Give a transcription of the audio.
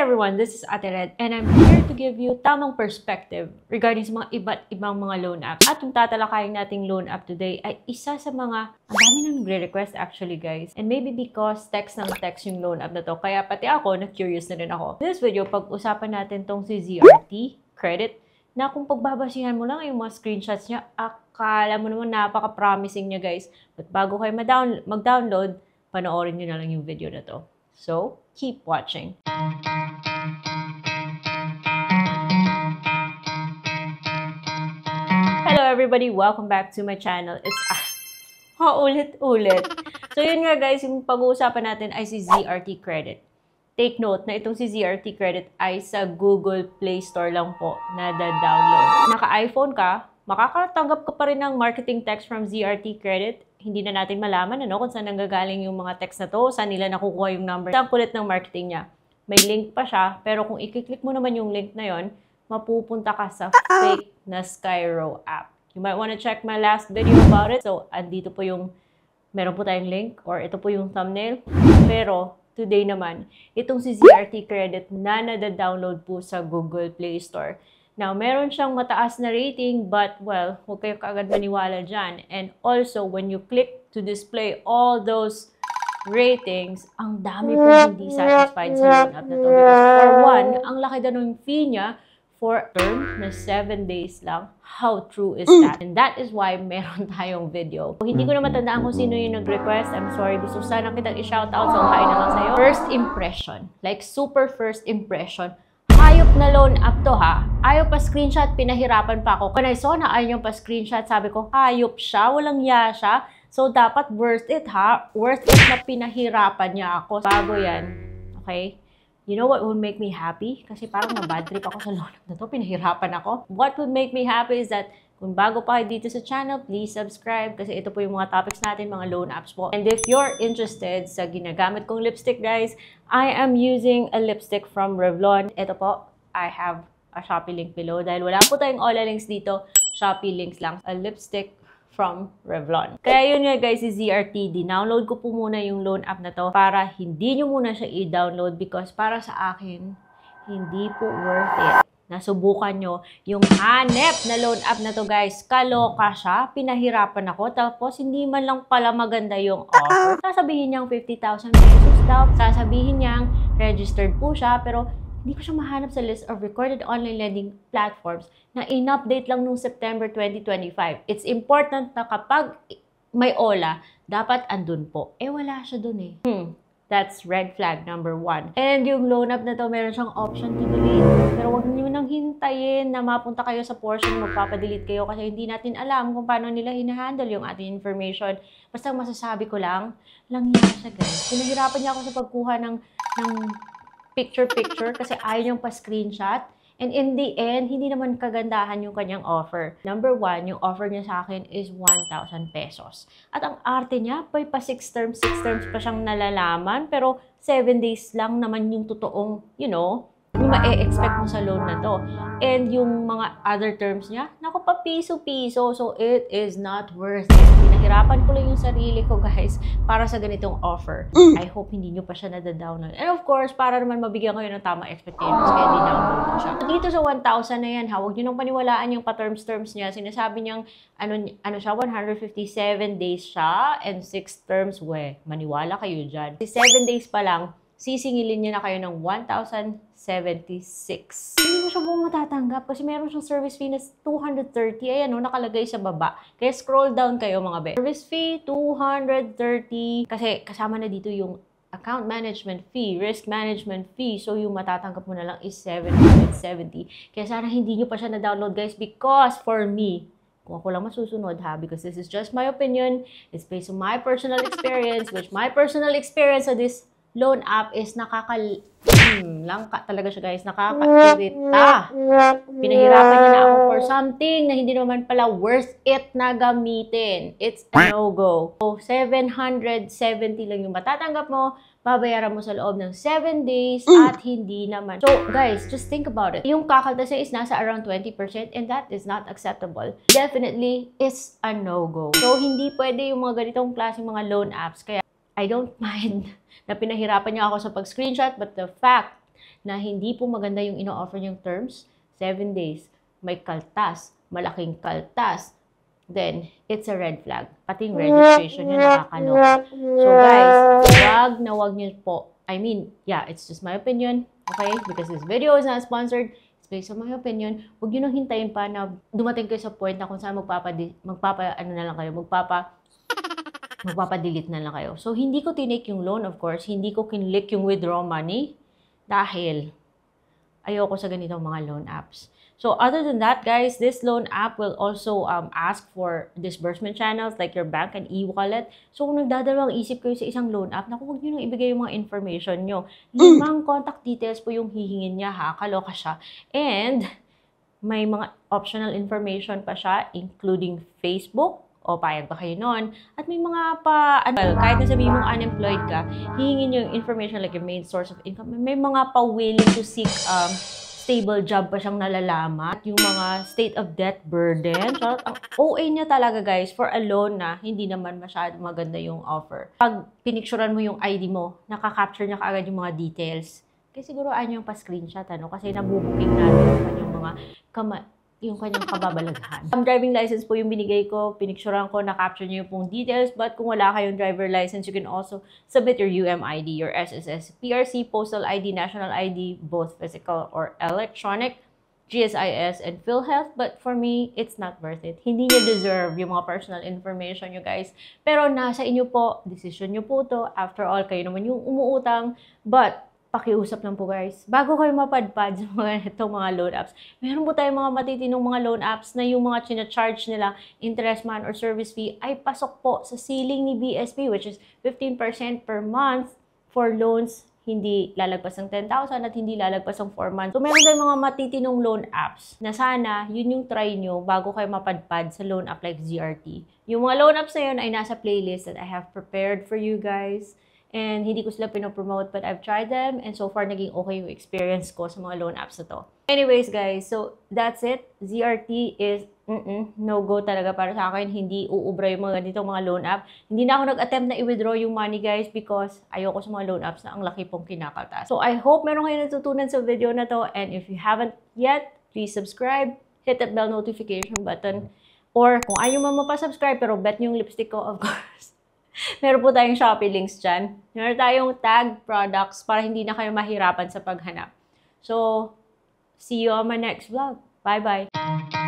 Hi everyone, this is Ate Red and I'm here to give you tamang perspective regarding sa mga iba't ibang mga loan apps. At yung tatalakayin nating loan app today ay isa sa mga, ang dami nang nagre-request actually guys. And maybe because text ng text yung loan app na to, kaya pati ako, na-curious na rin ako. In this video, pag-usapan natin tong si ZRT Credit, na kung pagbabasihan mo lang yung mga screenshots niya, akala mo naman napaka-promising niya guys. But bago kayo mag-download, panoorin nyo na lang yung video na to. So, keep watching. Hello everybody! Welcome back to my channel. It's ulit-ulit. So yun nga guys, yung pag-uusapan natin ay si ZRT Credit. Take note na itong si ZRT Credit ay sa Google Play Store lang po na da-download. Naka-iPhone ka, makakatanggap ka pa rin ng marketing text from ZRT Credit. Hindi na natin malaman kung saan nanggagaling yung mga text na to, saan nila nakukuha yung number. Ang kulit ng marketing niya. May link pa siya, pero kung i-click mo naman yung link na yon, mapupunta ka sa fake na Skyro app. You might want to check my last video about it. So, andito po yung, meron po tayong link, or ito po yung thumbnail. Pero, today naman, itong si ZRT Credit na nada-download po sa Google Play Store. Now, meron siyang mataas na rating, but, well, huwag kayo kaagad maniwala dyan. And also, when you click to display all those ratings, ang dami po hindi satisfied sa loan app na to. Because for one, ang laki daw ng fee niya for term na 7 days lang. How true is that? And that is why meron tayong video. Hindi ko na matandaan kung sino yung nag-request. I'm sorry. Gusto sana kitang i-shoutout. So, kain na lang sa'yo. First impression. Like, super first impression. Hayop na loan app to ha. Ayaw pa screenshot, pinahirapan pa ako. When I saw na ayaw yung pa screenshot, sabi ko, hayop siya, walang ya siya. So, dapat worth it ha. Worth it na pinahirapan niya ako. Bago yan. Okay? You know what would make me happy? Kasi parang na-bad trip ako sa loan app na to. Pinahirapan ako. What would make me happy is that kung bago pa kayo dito sa channel, please subscribe kasi ito po yung mga topics natin, mga loan apps po. And if you're interested sa ginagamit kong lipstick, guys, I am using a lipstick from Revlon. Ito po, I have a Shopee link below. Dahil wala po tayong Ola links dito, Shopee links lang. A lipstick from Revlon. Kaya yun nga guys, si ZRT, dinownload ko po muna yung loan app na to para hindi nyo muna siya i-download because para sa akin, hindi po worth it. Nasubukan nyo yung hanep na loan app na to guys. Kaloka siya. Pinahirapan ako. Tapos hindi man lang pala maganda yung offer. Sasabihin niyang 50,000 pesos daw. Sasabihin niyang registered po siya. Pero hindi ko siya mahanap sa list of recorded online lending platforms na in-update lang nung September 2025. It's important na kapag may OLA, dapat andun po. Eh wala siya dun eh. That's red flag number 1. And yung loan app na to, meron siyang option to delete. Pero huwag niyo nang hintayin na mapunta kayo sa portion magpapadelete kayo kasi hindi natin alam kung paano nila hinahandle yung ating information. Basta masasabi ko lang yan siya guys. Pinahirapan niya ako sa pagkuha ng picture-picture kasi ayaw niyang pa-screenshot. And in the end, hindi naman kagandahan yung kanyang offer. Number 1, yung offer niya sa akin is 1,000 pesos. At ang arte niya, pa 6 terms pa siyang nalalaman. Pero 7 days lang naman yung totoong, yung ma-expect mo sa loan na to. And yung mga other terms niya, naku pa piso-piso. So it is not worth it. Pinahirapan ko lang yung sarili ko guys para sa ganitong offer. I hope hindi nyo pa siya nadadownload. And of course, para naman mabigyan kayo ng tamang expectations kaya dinownload ko siya. Dito sa 1,000 na yan ha, huwag nyo nang paniwalaan yung pa-terms niya. Sinasabi niyang ano siya, 157 days siya and 6 terms. Maniwala kayo dyan. 7 days pa lang, sisingilin niya na kayo ng 1,076. Hindi mo siya buong matatanggap kasi meron siyang service fee na 230. Ayan nakalagay sa baba. Kaya scroll down kayo mga be. Service fee, 230. Kasi kasama na dito yung account management fee, risk management fee. So yung matatanggap mo na lang is 770. Kaya sana hindi nyo pa siya na-download guys because for me, kung ako lang masusunod ha, because this is just my opinion, it's based on my personal experience, which my personal experience sa this loan app is langka talaga siya guys, nakakairita. Pinahirapan niya na ako for something na hindi naman pala worth it na gamitin. It's a no-go. So, 770 lang yung matatanggap mo, babayaran mo sa loob ng 7 days at hindi naman. So, guys, just think about it. Yung kakaltas niya is nasa around 20% and that is not acceptable. Definitely, it's a no-go. So, hindi pwede yung mga ganitong klaseng mga loan apps. Kaya, I don't mind na pinahirapan niya ako sa pag-screenshot, but the fact na hindi po maganda yung ino-offer niyong terms, 7 days, may kaltas, malaking kaltas, then it's a red flag. Pati yung registration niyo nakakaloka. So guys, wag niyo po. I mean, yeah, it's just my opinion, okay? Because this video is not sponsored. It's based on my opinion. Huwag niyo nang hintayin pa na dumating kayo sa point na kung saan magpapa-delete na lang kayo. So, hindi ko tinake yung loan, of course. Hindi ko kinlik yung withdraw money dahil ayoko sa ganitong mga loan apps. So, other than that, guys, this loan app will also ask for disbursement channels like your bank and e-wallet. So, kung nagdadalawang isip kayo sa isang loan app, naku, huwag nyo nang ibigay yung mga information nyo. 5 contact details po yung hihingin niya, ha? Kaloka siya. And, may mga optional information pa siya, including Facebook, o payag ba kayo nun? At may mga kahit na sabihin mong unemployed ka, hihingin yung information like your main source of income. May mga willing to seek stable job pa siyang nalalaman. At yung mga state of debt burden. So, ang OA niya talaga, guys, for a loan na hindi naman masyadong maganda yung offer. Pag pinicturean mo yung ID mo, nakaka-capture niya kaagad yung mga details. Kasi siguro ayaw yung pa-screenshot, ano? Kasi nabubuking natin yung kanyang mga yung kanyang kababalaghan. Driving license po yung binigay ko, pinicturean ko, na-capture niyo yung pong details, but kung wala kayong driver license, you can also submit your UMID, your SSS, PRC, Postal ID, National ID, both physical or electronic, GSIS, and PhilHealth, but for me, it's not worth it. Hindi niyo deserve yung mga personal information nyo, guys. Pero nasa inyo po, decision nyo po to. After all, kayo naman yung umuutang, but pakiusap lang po, guys. Bago kayo mapadpad sa itong mga loan apps, meron po tayong mga matitinong mga loan apps na yung mga charge nila, interest man or service fee, ay pasok po sa ceiling ni BSP, which is 15% per month for loans hindi lalagpas ng 10,000 at hindi lalagpas ng 4 months. So, meron tayong mga matitinong loan apps na sana yun yung try nyo bago kayo mapadpad sa loan app like ZRT. Yung mga loan apps na yun ay nasa playlist that I have prepared for you guys. And hindi ko sila pinopromote, but I've tried them. And so far, naging okay yung experience ko sa mga loan apps na to. Anyways, guys, so that's it. ZRT is no-go talaga para sa akin. Hindi uubra yung mga ganitong mga loan app. Hindi na ako nag-attempt na i-withdraw yung money, guys, because ayoko sa mga loan apps na ang laki pong kinakaltas. So I hope meron kayo natutunan sa video na to. And if you haven't yet, please subscribe. Hit that bell notification button. Or kung ayaw mo mapasubscribe, pero bet nyo yung lipstick ko, of course. Meron po tayong Shopee links dyan. Meron tayong tag products para hindi na kayo mahirapan sa paghanap. So, see you on my next vlog. Bye-bye!